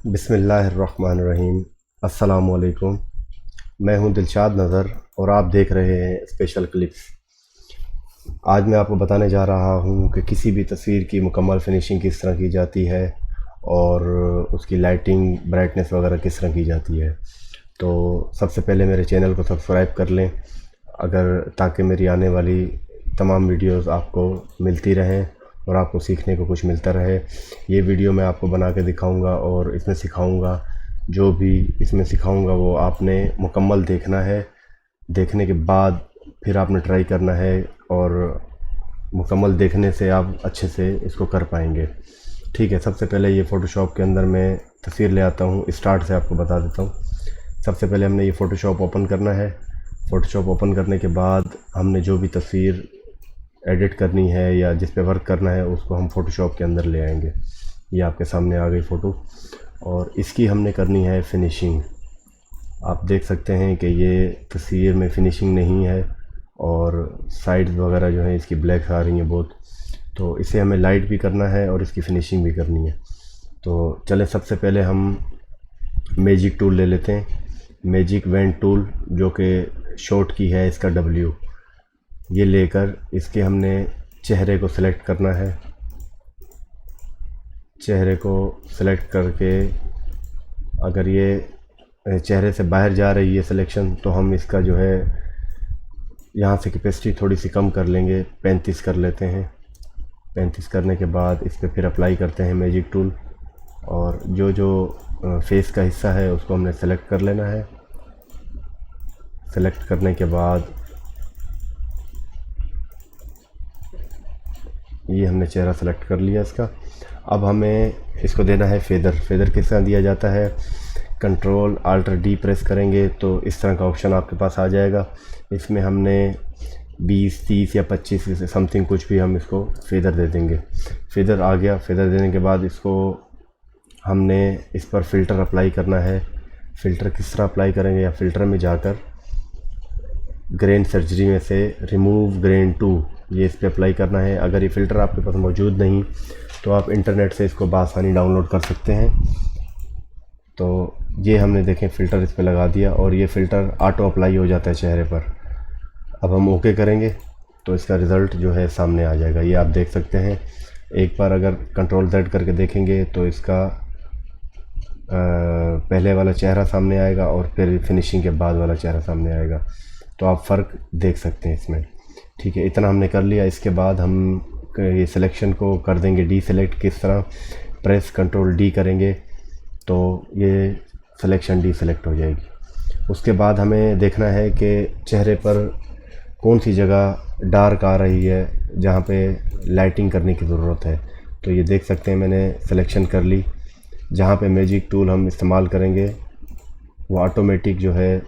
बिस्मिल्लाहिर्रहमानिर्रहीम। अस्सलामुअलैकुम। मैं हूं दिलशाद नज़र और आप देख रहे हैं स्पेशल क्लिप्स। आज मैं आपको बताने जा रहा हूं कि किसी भी तस्वीर की मुकम्मल फिनिशिंग किस तरह की जाती है और उसकी लाइटिंग ब्राइटनेस वगैरह किस तरह की जाती है। तो सबसे पहले मेरे चैनल को सब्सक्राइब कर लें अगर ताकि मेरी आने वाली तमाम वीडियोस आपको मिलती रहें और आपको सीखने को कुछ मिलता रहे। ये वीडियो मैं आपको बना के दिखाऊंगा और इसमें सिखाऊंगा, जो भी इसमें सिखाऊंगा वो आपने मुकम्मल देखना है। देखने के बाद फिर आपने ट्राई करना है और मुकम्मल देखने से आप अच्छे से इसको कर पाएंगे। ठीक है, सबसे पहले ये फ़ोटोशॉप के अंदर मैं तस्वीर ले आता हूँ। स्टार्ट से आपको बता देता हूँ। सबसे पहले हमने ये फ़ोटोशॉप ओपन करना है। फ़ोटोशॉप ओपन करने के बाद हमने जो भी तस्वीर एडिट करनी है या जिस पे वर्क करना है उसको हम फ़ोटोशॉप के अंदर ले आएंगे। ये आपके सामने आ गई फ़ोटो और इसकी हमने करनी है फिनिशिंग। आप देख सकते हैं कि ये तस्वीर में फिनिशिंग नहीं है और साइड्स वगैरह जो है इसकी ब्लैक आ रही हैं बहुत। तो इसे हमें लाइट भी करना है और इसकी फिनिशिंग भी करनी है। तो चलें, सबसे पहले हम मैजिक टूल ले लेते हैं। मैजिक वेंट टूल जो कि शॉर्ट की है इसका W, ये लेकर इसके हमने चेहरे को सिलेक्ट करना है। चेहरे को सिलेक्ट करके अगर ये चेहरे से बाहर जा रही है सिलेक्शन तो हम इसका जो है यहाँ से कैपेसिटी थोड़ी सी कम कर लेंगे, 35 कर लेते हैं। 35 करने के बाद इस पर फिर अप्लाई करते हैं मैजिक टूल और जो जो फेस का हिस्सा है उसको हमने सेलेक्ट कर लेना है। सेलेक्ट करने के बाद ये हमने चेहरा सेलेक्ट कर लिया इसका। अब हमें इसको देना है फेदर। फेदर किस तरह दिया जाता है, कंट्रोल Alt D प्रेस करेंगे तो इस तरह का ऑप्शन आपके पास आ जाएगा। इसमें हमने 20, 30 या 25 समथिंग कुछ भी हम इसको फेदर दे देंगे। फेदर आ गया। फेदर देने के बाद इसको हमने इस पर फ़िल्टर अप्लाई करना है। फ़िल्टर किस तरह अप्लाई करेंगे, या फ़िल्टर में जाकर ग्रेन सर्जरी में से रिमूव ग्रेन टू, ये इस पर अप्लाई करना है। अगर ये फ़िल्टर आपके पास मौजूद नहीं तो आप इंटरनेट से इसको बआसानी डाउनलोड कर सकते हैं। तो ये हमने देखें फ़िल्टर इस पर लगा दिया और ये फ़िल्टर ऑटो अप्लाई हो जाता है चेहरे पर। अब हम ओके करेंगे तो इसका रिज़ल्ट जो है सामने आ जाएगा। ये आप देख सकते हैं। एक बार अगर कंट्रोल Z करके देखेंगे तो इसका पहले वाला चेहरा सामने आएगा और फिर फिनिशिंग के बाद वाला चेहरा सामने आएगा। तो आप फ़र्क देख सकते हैं इसमें। ठीक है, इतना हमने कर लिया। इसके बाद हम ये सिलेक्शन को कर देंगे डी सेलेक्ट। किस तरह, प्रेस कंट्रोल D करेंगे तो ये सिलेक्शन डी सेलेक्ट हो जाएगी। उसके बाद हमें देखना है कि चेहरे पर कौन सी जगह डार्क आ रही है जहाँ पे लाइटिंग करने की ज़रूरत है। तो ये देख सकते हैं मैंने सिलेक्शन कर ली। जहाँ पे मैजिक टूल हम इस्तेमाल करेंगे वो ऑटोमेटिक जो है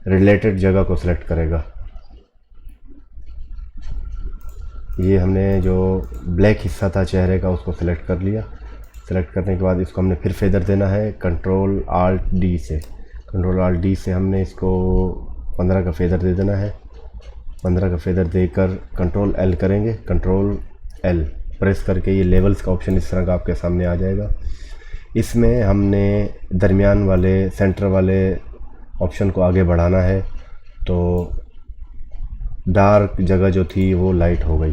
रिलेटेड जगह को सिलेक्ट करेगा। ये हमने जो ब्लैक हिस्सा था चेहरे का उसको सिलेक्ट कर लिया। सेलेक्ट करने के बाद इसको हमने फिर फेदर देना है कंट्रोल Alt D से। कंट्रोल Alt D से हमने इसको 15 का फेदर दे देना है। 15 का फेदर देकर कंट्रोल L करेंगे। कंट्रोल L प्रेस करके ये लेवल्स का ऑप्शन इस तरह का आपके सामने आ जाएगा। इसमें हमने दरमियान वाले सेंटर वाले ऑप्शन को आगे बढ़ाना है। तो डार्क जगह जो थी वो लाइट हो गई।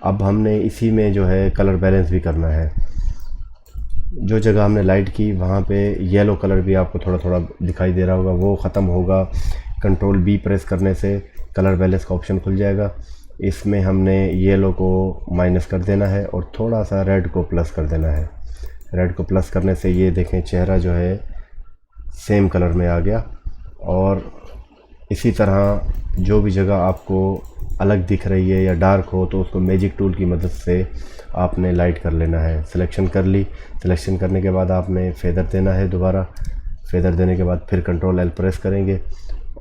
अब हमने इसी में जो है कलर बैलेंस भी करना है। जो जगह हमने लाइट की वहाँ पे येलो कलर भी आपको थोड़ा थोड़ा दिखाई दे रहा होगा, वो ख़त्म होगा। कंट्रोल B प्रेस करने से कलर बैलेंस का ऑप्शन खुल जाएगा। इसमें हमने येलो को माइनस कर देना है और थोड़ा सा रेड को प्लस कर देना है। रेड को प्लस करने से ये देखें चेहरा जो है सेम कलर में आ गया। और इसी तरह जो भी जगह आपको अलग दिख रही है या डार्क हो तो उसको मैजिक टूल की मदद से आपने लाइट कर लेना है। सिलेक्शन कर ली। सिलेक्शन करने के बाद आपने फेदर देना है दोबारा। फेदर देने के बाद फिर कंट्रोल L प्रेस करेंगे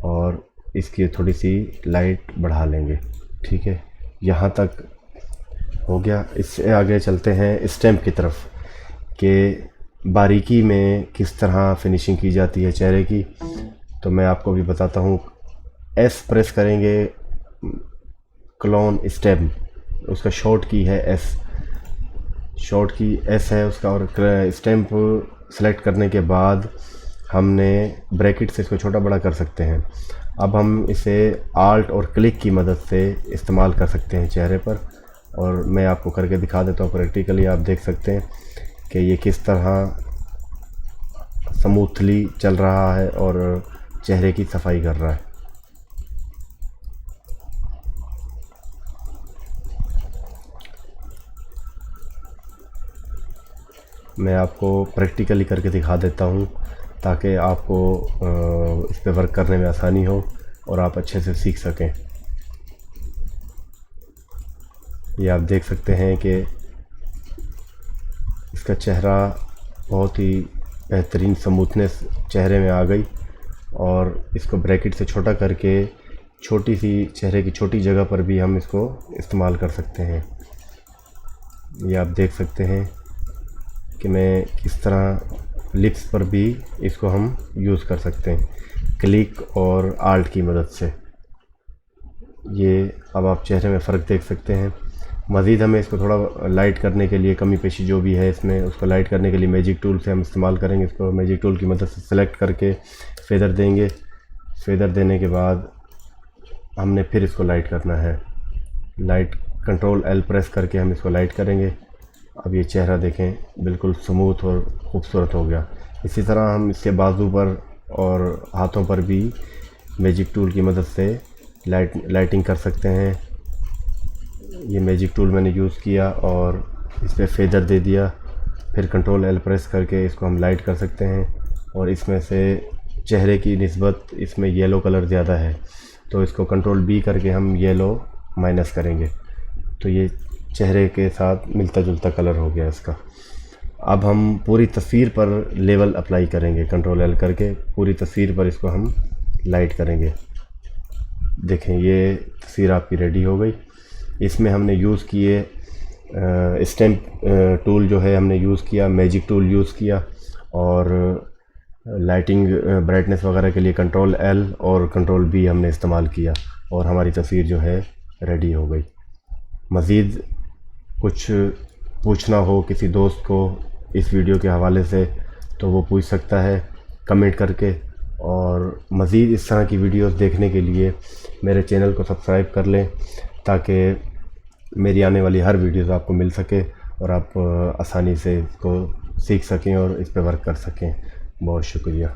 और इसकी थोड़ी सी लाइट बढ़ा लेंगे। ठीक है, यहाँ तक हो गया। इससे आगे चलते हैं स्टैम्प की तरफ कि बारीकी में किस तरह फिनिशिंग की जाती है चेहरे की। तो मैं आपको भी बताता हूँ। S प्रेस करेंगे, क्लोन स्टैम्प, उसका शॉर्ट की है S, शॉर्ट की S है उसका, और स्टैम्प सेलेक्ट करने के बाद हमने ब्रैकेट से इसको छोटा बड़ा कर सकते हैं। अब हम इसे आल्ट और क्लिक की मदद से इस्तेमाल कर सकते हैं चेहरे पर, और मैं आपको करके दिखा देता हूँ प्रैक्टिकली। आप देख सकते हैं कि ये किस तरह स्मूथली चल रहा है और चेहरे की सफाई कर रहा है। मैं आपको प्रैक्टिकली करके दिखा देता हूँ ताकि आपको इस पे वर्क करने में आसानी हो और आप अच्छे से सीख सकें। ये आप देख सकते हैं कि इसका चेहरा बहुत ही बेहतरीन स्मूथनेस चेहरे में आ गई, और इसको ब्रैकेट से छोटा करके छोटी सी चेहरे की छोटी जगह पर भी हम इसको इस्तेमाल कर सकते हैं। ये आप देख सकते हैं कि मैं किस तरह लिप्स पर भी इसको हम यूज़ कर सकते हैं क्लिक और आल्ट की मदद से। ये अब आप चेहरे में फ़र्क देख सकते हैं। मज़ीद हमें इसको थोड़ा लाइट करने के लिए, कमी पेशी जो भी है इसमें, उसको लाइट करने के लिए मैजिक टूल से हम इस्तेमाल करेंगे। इसको मैजिक टूल की मदद से सेलेक्ट करके फेदर देंगे। फेदर देने के बाद हमने फिर इसको लाइट करना है। लाइट कंट्रोल एल प्रेस करके हम इसको लाइट करेंगे। अब ये चेहरा देखें बिल्कुल स्मूथ और ख़ूबसूरत हो गया। इसी तरह हम इसके बाजू पर और हाथों पर भी मैजिक टूल की मदद से लाइटिंग कर सकते हैं। ये मैजिक टूल मैंने यूज़ किया और इस पर फेदर दे दिया, फिर कंट्रोल एल प्रेस करके इसको हम लाइट कर सकते हैं। और इसमें से चेहरे की निस्बत इसमें येलो कलर ज़्यादा है, तो इसको कंट्रोल बी करके हम येलो माइनस करेंगे, तो ये चेहरे के साथ मिलता जुलता कलर हो गया इसका। अब हम पूरी तस्वीर पर लेवल अप्लाई करेंगे, कंट्रोल एल करके पूरी तस्वीर पर इसको हम लाइट करेंगे। देखें ये तस्वीर आपकी रेडी हो गई। इसमें हमने यूज़ किए स्टैम्प टूल जो है हमने यूज़ किया, मैजिक टूल यूज़ किया, और लाइटिंग ब्राइटनेस वगैरह के लिए कंट्रोल एल और कंट्रोल बी हमने इस्तेमाल किया, और हमारी तस्वीर जो है रेडी हो गई। मज़ीद कुछ पूछना हो किसी दोस्त को इस वीडियो के हवाले से तो वो पूछ सकता है कमेंट करके, और मज़ीद इस तरह की वीडियोस देखने के लिए मेरे चैनल को सब्सक्राइब कर लें ताकि मेरी आने वाली हर वीडियोस आपको मिल सके और आप आसानी से इसको सीख सकें और इस पर वर्क कर सकें। बहुत शुक्रिया।